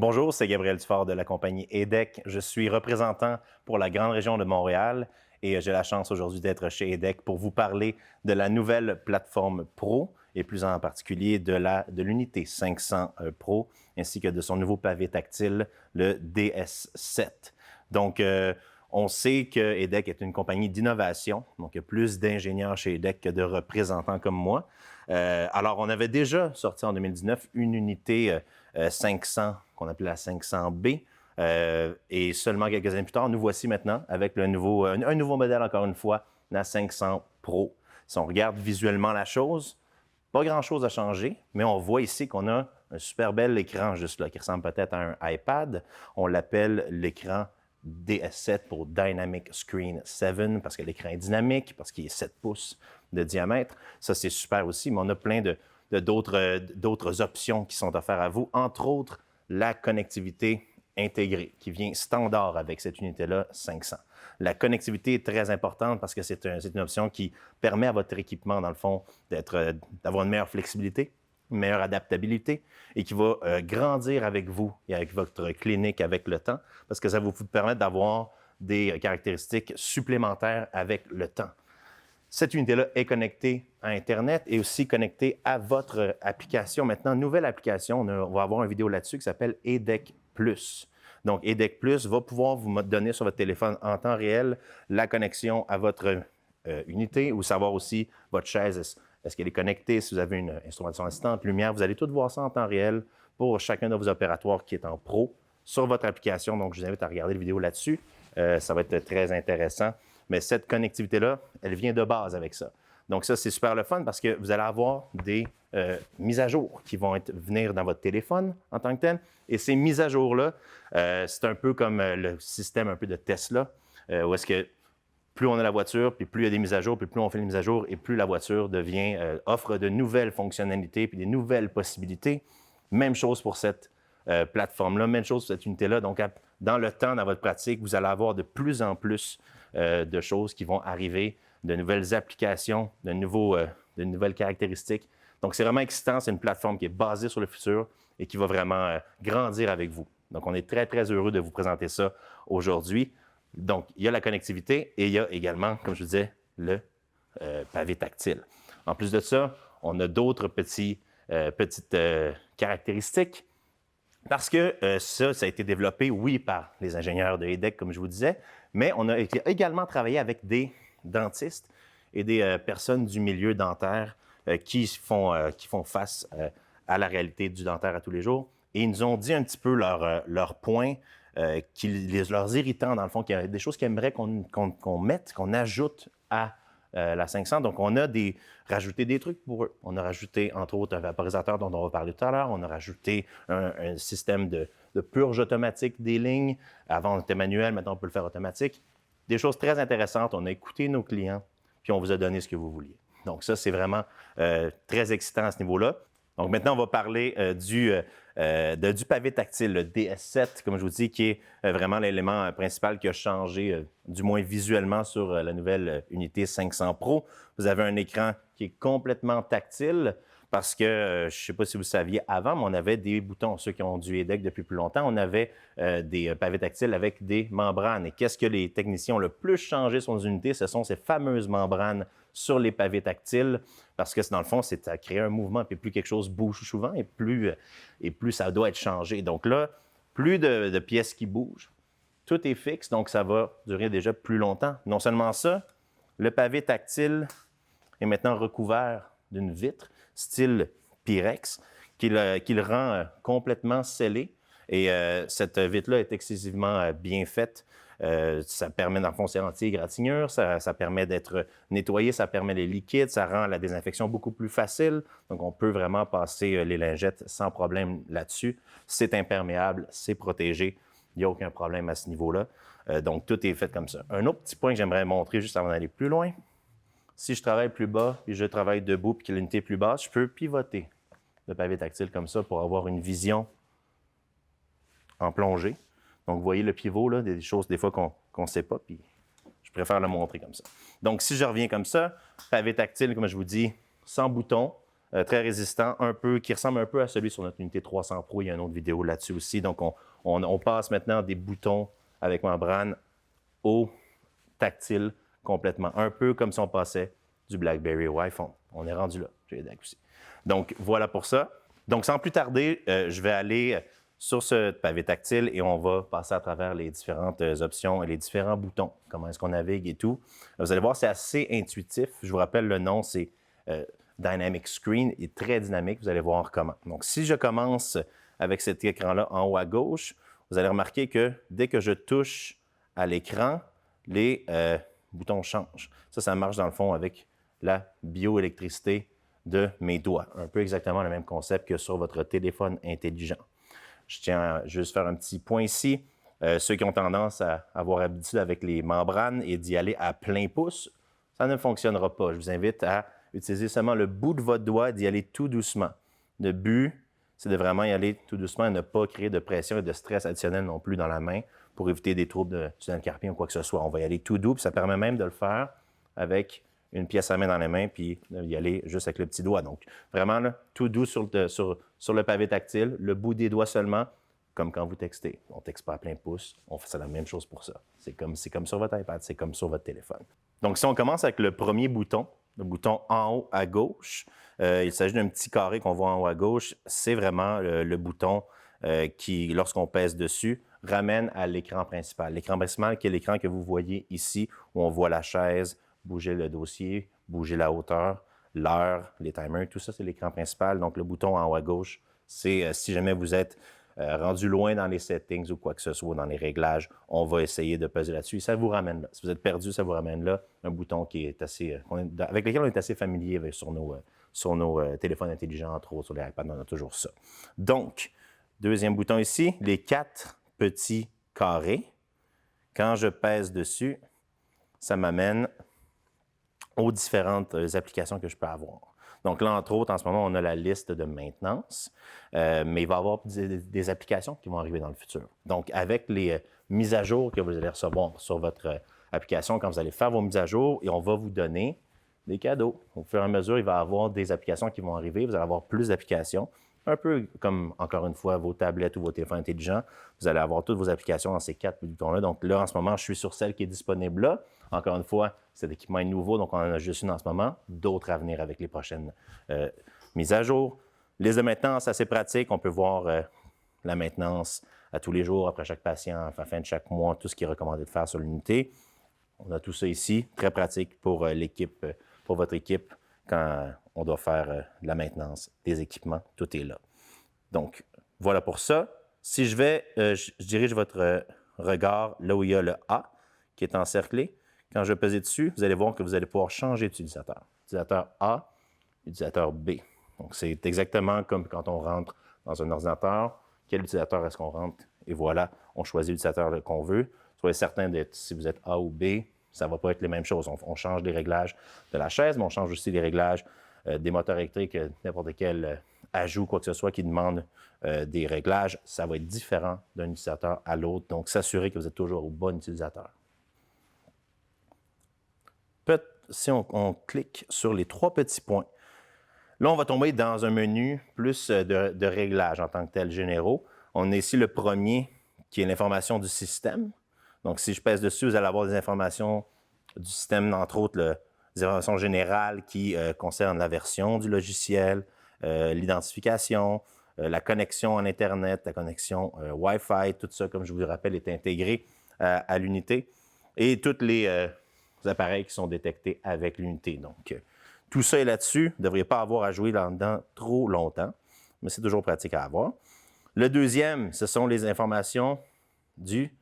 Bonjour, c'est Gabriel Dufort de la compagnie EDEC. Je suis représentant pour la grande région de Montréal et j'ai la chance aujourd'hui d'être chez EDEC pour vous parler de la nouvelle plateforme Pro et plus en particulier de l'unité 500 Pro ainsi que de son nouveau pavé tactile, le DS7. Donc, on sait que EDEC est une compagnie d'innovation, donc il y a plus d'ingénieurs chez EDEC que de représentants comme moi. Alors, on avait déjà sorti en 2019 une unité 500 qu'on appelait la 500B. Et seulement quelques années plus tard, nous voici maintenant avec un nouveau modèle, encore une fois, la 500 Pro. Si on regarde visuellement la chose, pas grand-chose à changer, mais on voit ici qu'on a un super bel écran juste là, qui ressemble peut-être à un iPad. On l'appelle l'écran DS7 pour Dynamic Screen 7 parce que l'écran est dynamique, parce qu'il est 7 pouces de diamètre. Ça, c'est super aussi, mais on a plein d'autres options qui sont offertes à vous, entre autres la connectivité intégrée qui vient standard avec cette unité-là 500. La connectivité est très importante parce que c'est une option qui permet à votre équipement, dans le fond, d'avoir une meilleure flexibilité, une meilleure adaptabilité et qui va grandir avec vous et avec votre clinique avec le temps parce que ça va vous permettre d'avoir des caractéristiques supplémentaires avec le temps. Cette unité-là est connectée à Internet et aussi connectée à votre application. Maintenant, nouvelle application, on va avoir une vidéo là-dessus qui s'appelle EDEC Plus. Donc, EDEC Plus va pouvoir vous donner sur votre téléphone en temps réel la connexion à votre unité ou savoir aussi votre chaise, est-ce qu'elle est connectée, si vous avez une instrumentation assistante, lumière, vous allez tout voir ça en temps réel pour chacun de vos opératoires qui est en pro sur votre application. Donc, je vous invite à regarder la vidéo là-dessus. Ça va être très intéressant. Mais cette connectivité-là, elle vient de base avec ça. Donc ça, c'est super le fun parce que vous allez avoir des mises à jour qui vont venir dans votre téléphone en tant que tel. Et ces mises à jour-là, c'est un peu comme le système un peu de Tesla, où est-ce que plus on a la voiture, puis plus il y a des mises à jour, puis plus on fait les mises à jour, et plus la voiture offre de nouvelles fonctionnalités, puis des nouvelles possibilités. Même chose pour cette plateforme-là, même chose pour cette unité-là. Donc, dans le temps, dans votre pratique, vous allez avoir de plus en plus de choses qui vont arriver, de nouvelles applications, de nouvelles caractéristiques. Donc, c'est vraiment excitant. C'est une plateforme qui est basée sur le futur et qui va vraiment grandir avec vous. Donc, on est très, très heureux de vous présenter ça aujourd'hui. Donc, il y a la connectivité et il y a également, comme je vous disais, le pavé tactile. En plus de ça, on a d'autres petites caractéristiques. Parce que ça a été développé, oui, par les ingénieurs de EDEC, comme je vous disais, mais on a également travaillé avec des dentistes et des personnes du milieu dentaire qui font face à la réalité du dentaire à tous les jours. Et ils nous ont dit un petit peu leurs points, leurs irritants, dans le fond, qu'il y a des choses qu'ils aimeraient qu'on mette, qu'on ajoute à la 500. Donc, on a rajouté des trucs pour eux. On a rajouté, entre autres, un vaporisateur dont on va parler tout à l'heure. On a rajouté un système de purge automatique des lignes. Avant, on était manuel, maintenant, on peut le faire automatique. Des choses très intéressantes. On a écouté nos clients, puis on vous a donné ce que vous vouliez. Donc, ça, c'est vraiment très excitant à ce niveau-là. Donc, maintenant, on va parler du pavé tactile, le DS7, comme je vous dis, qui est vraiment l'élément principal qui a changé, du moins visuellement, sur la nouvelle unité 500 Pro. Vous avez un écran qui est complètement tactile parce que, je ne sais pas si vous saviez avant, mais on avait des boutons. Ceux qui ont du EDEC depuis plus longtemps, on avait des pavés tactiles avec des membranes. Et qu'est-ce que les techniciens ont le plus changé sur nos unités? Ce sont ces fameuses membranes sur les pavés tactiles, parce que dans le fond, c'est à créer un mouvement, puis plus quelque chose bouge souvent, et plus ça doit être changé. Donc là, plus de pièces qui bougent, tout est fixe, donc ça va durer déjà plus longtemps. Non seulement ça, le pavé tactile est maintenant recouvert d'une vitre, style Pyrex, qui le rend complètement scellé. Et cette vitre-là est excessivement bien faite. Ça permet d'enfoncer anti-égratignure, ça permet d'être nettoyé, ça permet les liquides, ça rend la désinfection beaucoup plus facile. Donc, on peut vraiment passer les lingettes sans problème là-dessus. C'est imperméable, c'est protégé. Il n'y a aucun problème à ce niveau-là. Donc, tout est fait comme ça. Un autre petit point que j'aimerais montrer juste avant d'aller plus loin. Si je travaille plus bas et je travaille debout puis que l'unité est plus basse, je peux pivoter le pavé tactile comme ça pour avoir une vision en plongée. Donc, vous voyez le pivot, là, des choses des fois qu'on ne sait pas, puis je préfère le montrer comme ça. Donc, si je reviens comme ça, pavé tactile, comme je vous dis, sans bouton, très résistant, qui ressemble un peu à celui sur notre unité 300 Pro. Il y a une autre vidéo là-dessus aussi. Donc, on passe maintenant des boutons avec membrane au tactile complètement. Un peu comme si on passait du BlackBerry au iPhone. On est rendu là chez EDEC aussi. Donc, voilà pour ça. Donc, sans plus tarder, je vais aller sur ce pavé tactile et on va passer à travers les différentes options et les différents boutons. Comment est-ce qu'on navigue et tout. Vous allez voir, c'est assez intuitif. Je vous rappelle, le nom, c'est Dynamic Screen, est très dynamique. Vous allez voir comment. Donc, si je commence avec cet écran-là en haut à gauche, vous allez remarquer que dès que je touche à l'écran, les boutons changent. Ça marche dans le fond avec la bioélectricité de mes doigts. Un peu exactement le même concept que sur votre téléphone intelligent. Je tiens à juste faire un petit point ici. Ceux qui ont tendance à avoir habitude avec les membranes et d'y aller à plein pouce, ça ne fonctionnera pas. Je vous invite à utiliser seulement le bout de votre doigt et d'y aller tout doucement. Le but, c'est de vraiment y aller tout doucement et ne pas créer de pression et de stress additionnel non plus dans la main pour éviter des troubles de tunnel carpien ou quoi que ce soit. On va y aller tout doux, puis ça permet même de le faire avec une pièce à main dans les mains, puis y aller juste avec le petit doigt. Donc, vraiment, là, tout doux sur le pavé tactile, le bout des doigts seulement, comme quand vous textez. On ne texte pas à plein pouce, on fait la même chose pour ça. C'est comme sur votre iPad, c'est comme sur votre téléphone. Donc, si on commence avec le premier bouton, le bouton en haut à gauche, il s'agit d'un petit carré qu'on voit en haut à gauche. C'est vraiment le bouton qui, lorsqu'on pèse dessus, ramène à l'écran principal. L'écran principal, qui est l'écran que vous voyez ici, où on voit la chaise, bouger le dossier, bouger la hauteur, l'heure, les timers, tout ça, c'est l'écran principal. Donc, le bouton en haut à gauche, c'est si jamais vous êtes rendu loin dans les settings ou quoi que ce soit, dans les réglages, on va essayer de peser là-dessus. Ça vous ramène là. Si vous êtes perdu, ça vous ramène là. Un bouton qui est avec lequel on est assez familier sur nos téléphones intelligents, entre autres, sur les iPads, on a toujours ça. Donc, deuxième bouton ici, les 4 petits carrés. Quand je pèse dessus, ça m'amène aux différentes applications que je peux avoir. Donc là, entre autres, en ce moment, on a la liste de maintenance, mais il va y avoir des applications qui vont arriver dans le futur. Donc, avec les mises à jour que vous allez recevoir sur votre application, quand vous allez faire vos mises à jour, et on va vous donner des cadeaux. Au fur et à mesure, il va y avoir des applications qui vont arriver. Vous allez avoir plus d'applications. Un peu comme, encore une fois, vos tablettes ou vos téléphones intelligents. Vous allez avoir toutes vos applications dans ces 4 boutons-là. Donc là, en ce moment, je suis sur celle qui est disponible là. Encore une fois, cet équipement est nouveau, donc on en a juste une en ce moment. D'autres à venir avec les prochaines mises à jour. Liste de maintenance, assez pratique. On peut voir la maintenance à tous les jours, après chaque patient, à la fin de chaque mois, tout ce qui est recommandé de faire sur l'unité. On a tout ça ici. Très pratique pour l'équipe, pour votre équipe, quand on doit faire de la maintenance des équipements. Tout est là. Donc, voilà pour ça. Si je dirige votre regard là où il y a le A qui est encerclé. Quand je vais peser dessus, vous allez voir que vous allez pouvoir changer d'utilisateur. Utilisateur A, utilisateur B. Donc, c'est exactement comme quand on rentre dans un ordinateur. Quel utilisateur est-ce qu'on rentre? Et voilà, on choisit l'utilisateur qu'on veut. Soyez certain d'être, si vous êtes A ou B, ça ne va pas être les mêmes choses. On change les réglages de la chaise, mais on change aussi les réglages des moteurs électriques, n'importe quel ajout, quoi que ce soit, qui demande des réglages. Ça va être différent d'un utilisateur à l'autre. Donc, s'assurer que vous êtes toujours au bon utilisateur. Si on clique sur les 3 petits points, là, on va tomber dans un menu plus de réglages en tant que tel généraux. On a ici le premier qui est l'information du système. Donc, si je pèse dessus, vous allez avoir des informations du système, entre autres, des informations générales qui concernent la version du logiciel, l'identification, la connexion en Internet, la connexion Wi-Fi, tout ça, comme je vous le rappelle, est intégré à l'unité. Et tous les appareils qui sont détectés avec l'unité. Donc, tout ça est là-dessus. Vous ne devriez pas avoir à jouer là-dedans trop longtemps, mais c'est toujours pratique à avoir. Le deuxième, ce sont les informations du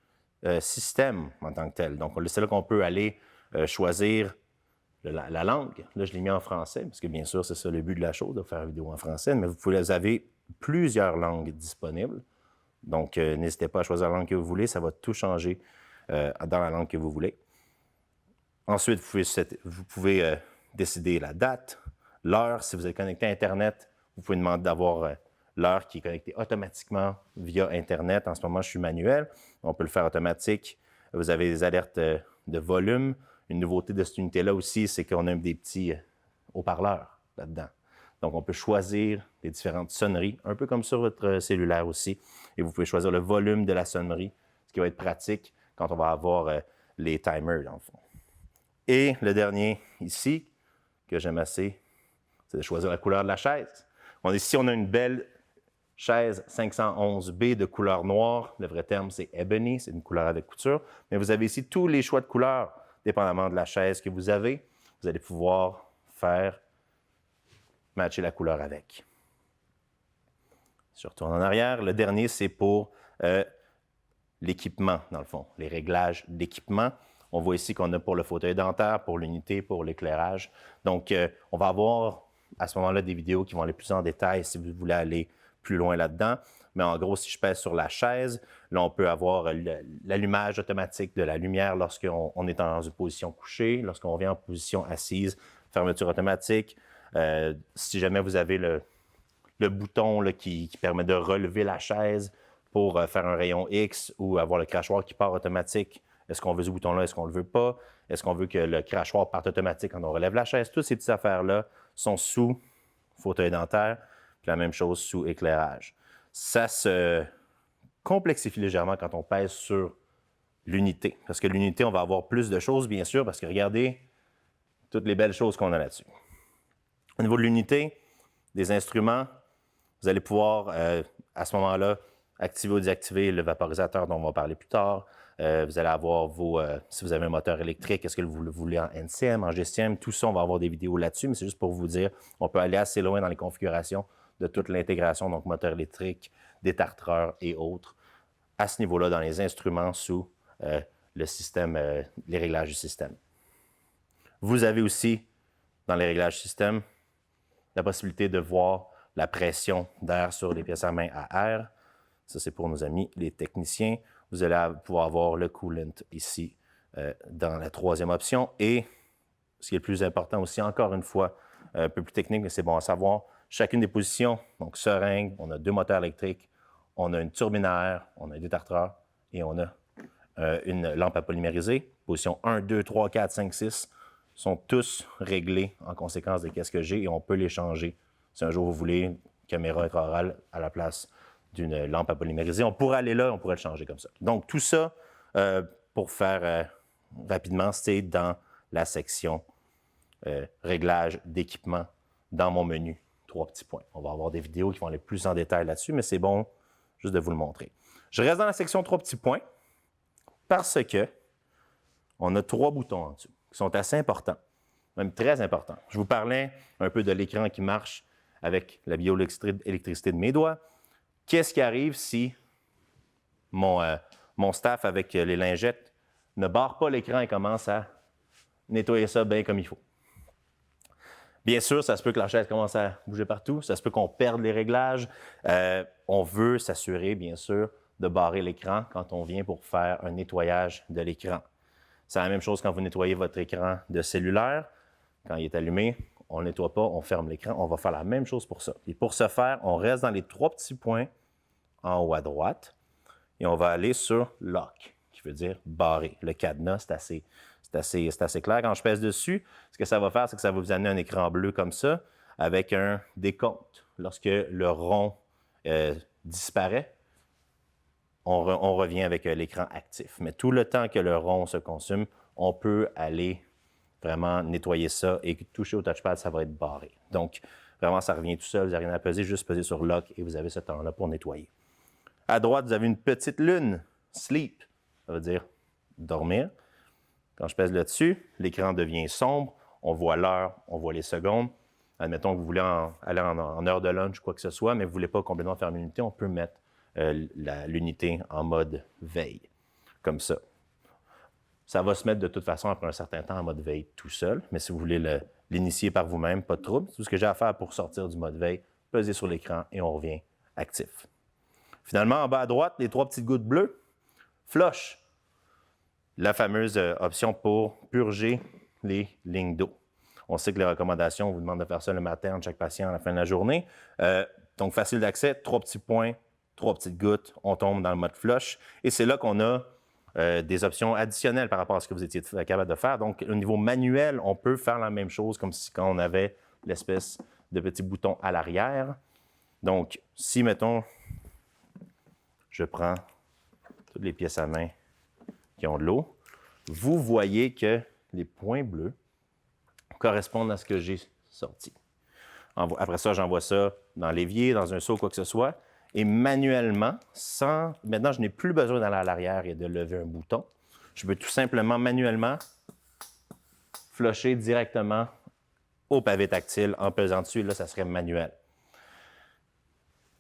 système en tant que tel. Donc, c'est là qu'on peut aller choisir la langue. Là, je l'ai mis en français, parce que bien sûr, c'est ça le but de la chose, de faire une vidéo en français, mais vous avez plusieurs langues disponibles. Donc, n'hésitez pas à choisir la langue que vous voulez. Ça va tout changer dans la langue que vous voulez. Ensuite, vous pouvez décider la date, l'heure. Si vous êtes connecté à Internet, vous pouvez demander d'avoir l'heure qui est connectée automatiquement via Internet. En ce moment, je suis manuel. On peut le faire automatique. Vous avez des alertes de volume. Une nouveauté de cette unité-là aussi, c'est qu'on a des petits haut-parleurs là-dedans. Donc, on peut choisir les différentes sonneries, un peu comme sur votre cellulaire aussi. Et vous pouvez choisir le volume de la sonnerie, ce qui va être pratique quand on va avoir les timers, dans le fond. Et le dernier ici, que j'aime assez, c'est de choisir la couleur de la chaise. Ici, on a une belle chaise 511B de couleur noire. Le vrai terme, c'est ebony, c'est une couleur avec couture. Mais vous avez ici tous les choix de couleurs, dépendamment de la chaise que vous avez. Vous allez pouvoir faire matcher la couleur avec. Je retourne en arrière. Le dernier, c'est pour l'équipement, dans le fond, les réglages d'équipement. On voit ici qu'on a pour le fauteuil dentaire, pour l'unité, pour l'éclairage. Donc, on va avoir à ce moment-là des vidéos qui vont aller plus en détail si vous voulez aller plus loin là-dedans. Mais en gros, si je pèse sur la chaise, là, on peut avoir l'allumage automatique de la lumière lorsqu'on est dans une position couchée, lorsqu'on vient en position assise, fermeture automatique. Si jamais vous avez le bouton là, qui permet de relever la chaise pour faire un rayon X ou avoir le crachoir qui part automatique. Est-ce qu'on veut ce bouton-là? Est-ce qu'on ne le veut pas? Est-ce qu'on veut que le crachoir parte automatique quand on relève la chaise? Toutes ces petites affaires-là sont sous fauteuil dentaire, puis la même chose sous éclairage. Ça se complexifie légèrement quand on pèse sur l'unité. Parce que l'unité, on va avoir plus de choses, bien sûr, parce que regardez toutes les belles choses qu'on a là-dessus. Au niveau de l'unité, des instruments, vous allez pouvoir, à ce moment-là, activer ou désactiver le vaporisateur dont on va parler plus tard. Vous allez avoir si vous avez un moteur électrique, est-ce que vous le voulez en NCM, en GCM, tout ça, on va avoir des vidéos là-dessus, mais c'est juste pour vous dire, on peut aller assez loin dans les configurations de toute l'intégration, donc moteur électrique, détartreur et autres, à ce niveau-là, dans les instruments sous le système, les réglages du système. Vous avez aussi, dans les réglages système, la possibilité de voir la pression d'air sur les pièces à main à air. Ça, c'est pour nos amis, les techniciens. Vous allez pouvoir avoir le coolant ici dans la troisième option. Et ce qui est le plus important aussi, encore une fois, un peu plus technique, mais c'est bon à savoir, chacune des positions, donc seringue, on a 2 moteurs électriques, on a une turbine à air, on a un détartreur et on a une lampe à polymériser. Position 1, 2, 3, 4, 5, 6 sont tous réglés en conséquence de qu'est-ce que j'ai et on peut les changer. Si un jour vous voulez une caméra intraorale à la place d'une lampe à polymériser, on pourrait aller là, on pourrait le changer comme ça. Donc, tout ça, pour faire rapidement, c'est dans la section réglage d'équipement dans mon menu. 3 petits points. On va avoir des vidéos qui vont aller plus en détail là-dessus, mais c'est bon juste de vous le montrer. Je reste dans la section 3 petits points parce que on a 3 boutons en dessous qui sont assez importants, même très importants. Je vous parlais un peu de l'écran qui marche avec la bioélectricité de mes doigts. Qu'est-ce qui arrive si mon staff avec les lingettes ne barre pas l'écran et commence à nettoyer ça bien comme il faut? Bien sûr, ça se peut que la chaise commence à bouger partout, ça se peut qu'on perde les réglages. On veut s'assurer, bien sûr, de barrer l'écran quand on vient pour faire un nettoyage de l'écran. C'est la même chose quand vous nettoyez votre écran de cellulaire. Quand il est allumé, on ne le nettoie pas, on ferme l'écran. On va faire la même chose pour ça. Et pour ce faire, on reste dans les 3 petits points en haut à droite et on va aller sur « Lock », qui veut dire « barrer ». Le cadenas, c'est assez clair. Quand je pèse dessus, ce que ça va faire, c'est que ça va vous amener un écran bleu comme ça avec un décompte. Lorsque le rond disparaît, on revient avec l'écran actif. Mais tout le temps que le rond se consume, on peut aller vraiment nettoyer ça et toucher au touchpad, ça va être barré. Donc, vraiment, ça revient tout seul. Vous n'avez rien à peser, juste peser sur Lock et vous avez ce temps-là pour nettoyer. À droite, vous avez une petite lune, Sleep, ça veut dire dormir. Quand je pèse là-dessus, l'écran devient sombre. On voit l'heure, on voit les secondes. Admettons que vous voulez aller en heure de lunch, quoi que ce soit, mais vous ne voulez pas complètement fermer l'unité, on peut mettre l'unité en mode veille, comme ça. Ça va se mettre de toute façon après un certain temps en mode veille tout seul, mais si vous voulez l'initier par vous-même, pas de trouble. Tout ce que j'ai à faire pour sortir du mode veille, peser sur l'écran et on revient actif. Finalement, en bas à droite, les 3 petites gouttes bleues, flush, la fameuse option pour purger les lignes d'eau. On sait que les recommandations, on vous demande de faire ça le matin entre chaque patient à la fin de la journée. Donc, facile d'accès, 3 petits points, 3 petites gouttes, on tombe dans le mode flush. Et c'est là qu'on a des options additionnelles par rapport à ce que vous étiez capable de faire. Donc, au niveau manuel, on peut faire la même chose comme si quand on avait l'espèce de petits boutons à l'arrière. Donc, si, mettons, je prends toutes les pièces à main qui ont de l'eau, vous voyez que les points bleus correspondent à ce que j'ai sorti. Après ça, j'envoie ça dans l'évier, dans un seau, quoi que ce soit. Et manuellement, maintenant, je n'ai plus besoin d'aller à l'arrière et de lever un bouton. Je peux tout simplement, manuellement, flusher directement au pavé tactile en pesant dessus. Là, ça serait manuel.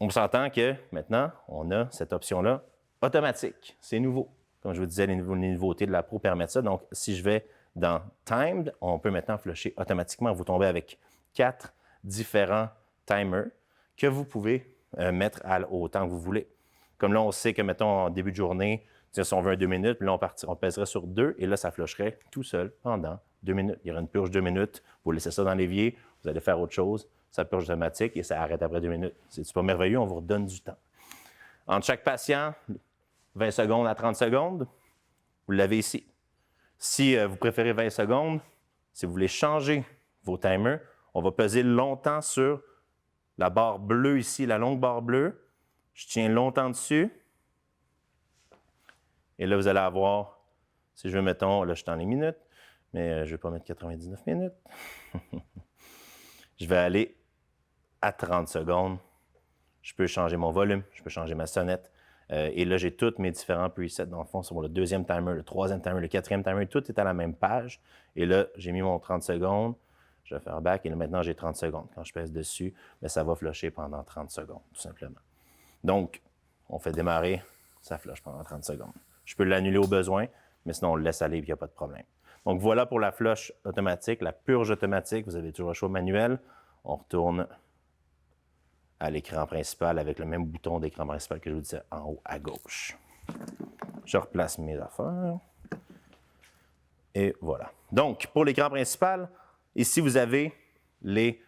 On s'entend que maintenant, on a cette option-là automatique. C'est nouveau. Comme je vous disais, les nouveautés de la Pro permettent ça. Donc, si je vais dans Timed, on peut maintenant flusher automatiquement. Vous tombez avec 4 différents timers que vous pouvez mettre au temps que vous voulez. Comme là, on sait que, mettons, en début de journée, si on veut un 2 minutes, puis là, on pèserait sur 2 et là, ça flusherait tout seul pendant 2 minutes. Il y aura une purge 2 minutes. Vous laissez ça dans l'évier, vous allez faire autre chose. Ça purge automatique et ça arrête après 2 minutes. C'est pas merveilleux, on vous redonne du temps. Entre chaque patient, 20 secondes à 30 secondes, vous l'avez ici. Si vous préférez 20 secondes, si vous voulez changer vos timers, on va peser longtemps sur la barre bleue ici, la longue barre bleue. Je tiens longtemps dessus. Et là, vous allez avoir, si je veux, mettons, là, je suis dans les minutes, mais je ne vais pas mettre 99 minutes. Je vais aller à 30 secondes. Je peux changer mon volume, je peux changer ma sonnette. Et là, j'ai tous mes différents presets, dans le fond, sur le deuxième timer, le troisième timer, le quatrième timer, tout est à la même page. Et là, j'ai mis mon 30 secondes. Je vais faire back et là, maintenant, j'ai 30 secondes. Quand je pèse dessus, bien, ça va flusher pendant 30 secondes, tout simplement. Donc, on fait démarrer, ça flush pendant 30 secondes. Je peux l'annuler au besoin, mais sinon, on le laisse aller et il n'y a pas de problème. Donc, voilà pour la flush automatique, la purge automatique. Vous avez toujours le choix manuel. On retourne à l'écran principal avec le même bouton d'écran principal que je vous disais en haut à gauche. Je replace mes affaires. Et voilà. Donc, pour l'écran principal, ici, vous avez les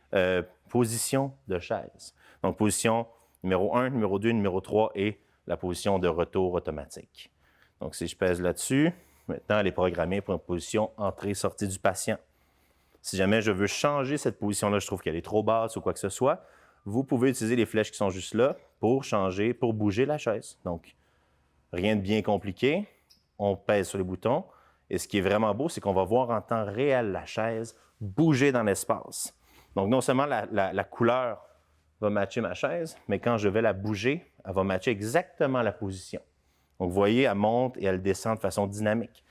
positions de chaise. Donc, position numéro 1, numéro 2, numéro 3 et la position de retour automatique. Donc, si je pèse là-dessus, maintenant, elle est programmée pour une position entrée-sortie du patient. Si jamais je veux changer cette position-là, je trouve qu'elle est trop basse ou quoi que ce soit, vous pouvez utiliser les flèches qui sont juste là pour changer, pour bouger la chaise. Donc, rien de bien compliqué. On pèse sur les boutons. Et ce qui est vraiment beau, c'est qu'on va voir en temps réel la chaise bouger dans l'espace. Donc, non seulement la couleur va matcher ma chaise, mais quand je vais la bouger, elle va matcher exactement la position. Donc, vous voyez, elle monte et elle descend de façon dynamique.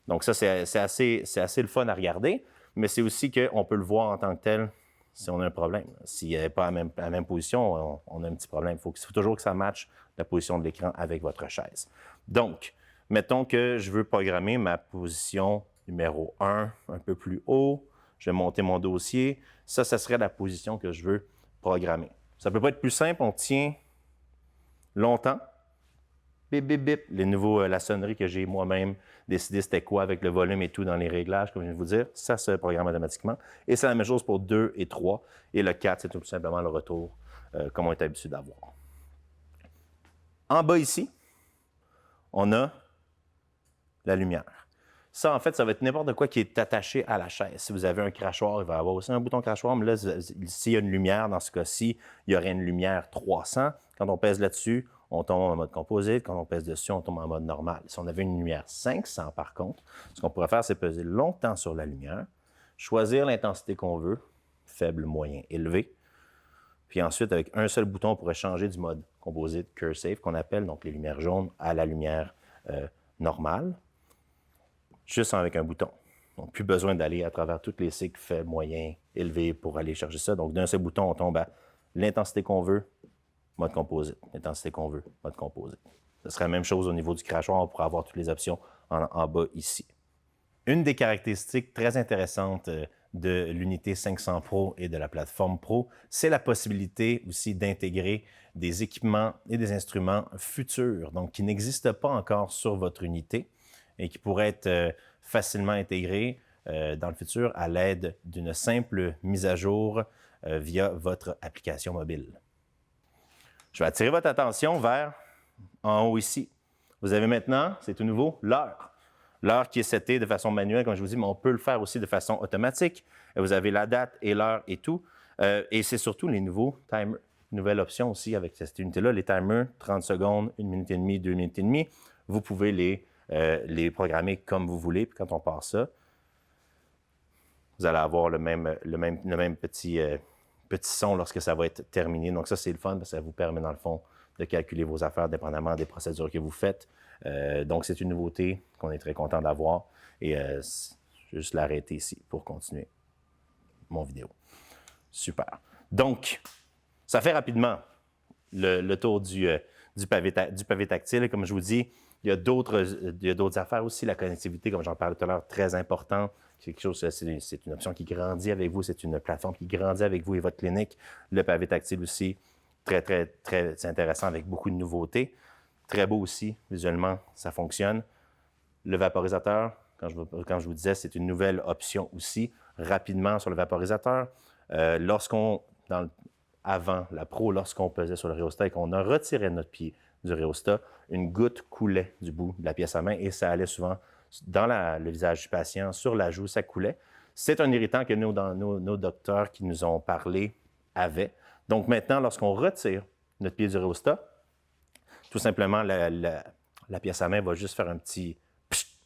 Donc, ça, c'est assez le fun à regarder, mais c'est aussi qu'on peut le voir en tant que tel si on a un problème. S'il n'est pas à la même position, on a un petit problème. Il faut toujours que ça matche la position de l'écran avec votre chaise. Donc, mettons que je veux programmer ma position numéro 1 un peu plus haut. Je vais monter mon dossier. Ça serait la position que je veux programmer. Ça ne peut pas être plus simple. On tient longtemps. Bip, bip, bip. La sonnerie que j'ai moi-même décidé c'était quoi avec le volume et tout dans les réglages, comme je viens de vous dire, ça se programme automatiquement. Et c'est la même chose pour 2 et 3. Et le 4, c'est tout simplement le retour comme on est habitué d'avoir. En bas ici, on a la lumière. Ça, en fait, ça va être n'importe quoi qui est attaché à la chaise. Si vous avez un crachoir, il va y avoir aussi un bouton crachoir, mais là, s'il y a une lumière, dans ce cas-ci, il y aurait une lumière 300. Quand on pèse là-dessus, on tombe en mode composite. Quand on pèse dessus, on tombe en mode normal. Si on avait une lumière 500, par contre, ce qu'on pourrait faire, c'est peser longtemps sur la lumière, choisir l'intensité qu'on veut, faible, moyen, élevé. Puis ensuite, avec un seul bouton, on pourrait changer du mode composite cursive, qu'on appelle, donc les lumières jaunes, à la lumière normale, juste avec un bouton. Donc, plus besoin d'aller à travers tous les cycles faible, moyen, élevé pour aller chercher ça. Donc, d'un seul bouton, on tombe à l'intensité qu'on veut, mode composite. L'intensité qu'on veut, mode composite. Ce serait la même chose au niveau du crachoir. On pourrait avoir toutes les options en bas ici. Une des caractéristiques très intéressantes de l'unité 500 Pro et de la plateforme Pro, c'est la possibilité aussi d'intégrer des équipements et des instruments futurs, donc qui n'existent pas encore sur votre unité et qui pourraient être facilement intégrés dans le futur à l'aide d'une simple mise à jour via votre application mobile. Je vais attirer votre attention vers en haut ici. Vous avez maintenant, c'est tout nouveau, l'heure. L'heure qui est setée de façon manuelle, comme je vous dis, mais on peut le faire aussi de façon automatique. Vous avez la date et l'heure et tout. Et c'est surtout les nouveaux timers. Nouvelle option aussi avec cette unité-là, les timers, 30 secondes, 1 minute et demie, 2 minutes et demie. Vous pouvez les programmer comme vous voulez. Puis quand on part ça, vous allez avoir le même petit son lorsque ça va être terminé. Donc ça, c'est le fun parce que ça vous permet, dans le fond, de calculer vos affaires dépendamment des procédures que vous faites. Donc, c'est une nouveauté qu'on est très content d'avoir. Et je vais juste l'arrêter ici pour continuer mon vidéo. Super. Donc, ça fait rapidement le tour du pavé tactile. Comme je vous dis, il y a d'autres affaires aussi. La connectivité, comme j'en parlais tout à l'heure, très important. C'est quelque chose, c'est une option qui grandit avec vous. C'est une plateforme qui grandit avec vous et votre clinique. Le pavé tactile aussi, très, très, très intéressant avec beaucoup de nouveautés. Très beau aussi, visuellement, ça fonctionne. Le vaporisateur, quand je vous disais, c'est une nouvelle option aussi. Rapidement sur le vaporisateur, avant la Pro, lorsqu'on pesait sur le rhéostat et qu'on a retiré notre pied du rhéostat, une goutte coulait du bout de la pièce à main et ça allait souvent dans le visage du patient, sur la joue, ça coulait. C'est un irritant que nos docteurs qui nous ont parlé avaient. Donc maintenant, lorsqu'on retire notre pied du rhéostat, tout simplement, la pièce à main va juste faire un petit pshht.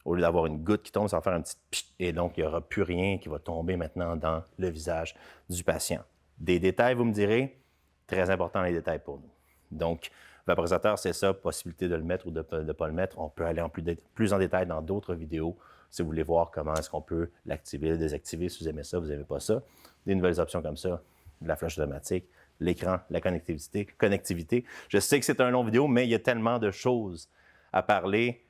Au lieu d'avoir une goutte qui tombe, ça va faire un petit pshht. Et donc, il n'y aura plus rien qui va tomber maintenant dans le visage du patient. Des détails, vous me direz, très important les détails pour nous. Donc, vaporisateur, c'est ça, possibilité de le mettre ou de ne pas le mettre. On peut aller plus en détail dans d'autres vidéos si vous voulez voir comment est-ce qu'on peut l'activer, le désactiver, si vous aimez ça, vous n'aimez pas ça. Des nouvelles options comme ça, de la flèche automatique, l'écran, la connectivité. Je sais que c'est un long vidéo, mais il y a tellement de choses à parler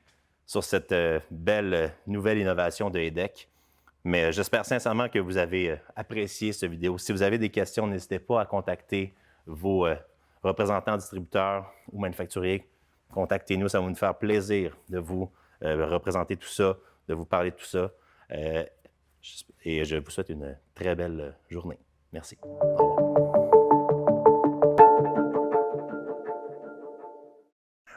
sur cette belle nouvelle innovation de EDEC. Mais j'espère sincèrement que vous avez apprécié cette vidéo. Si vous avez des questions, n'hésitez pas à contacter vos représentants, distributeurs ou manufacturiers. Contactez-nous, ça va nous faire plaisir de vous représenter tout ça, de vous parler de tout ça. Et je vous souhaite une très belle journée. Merci. Au revoir.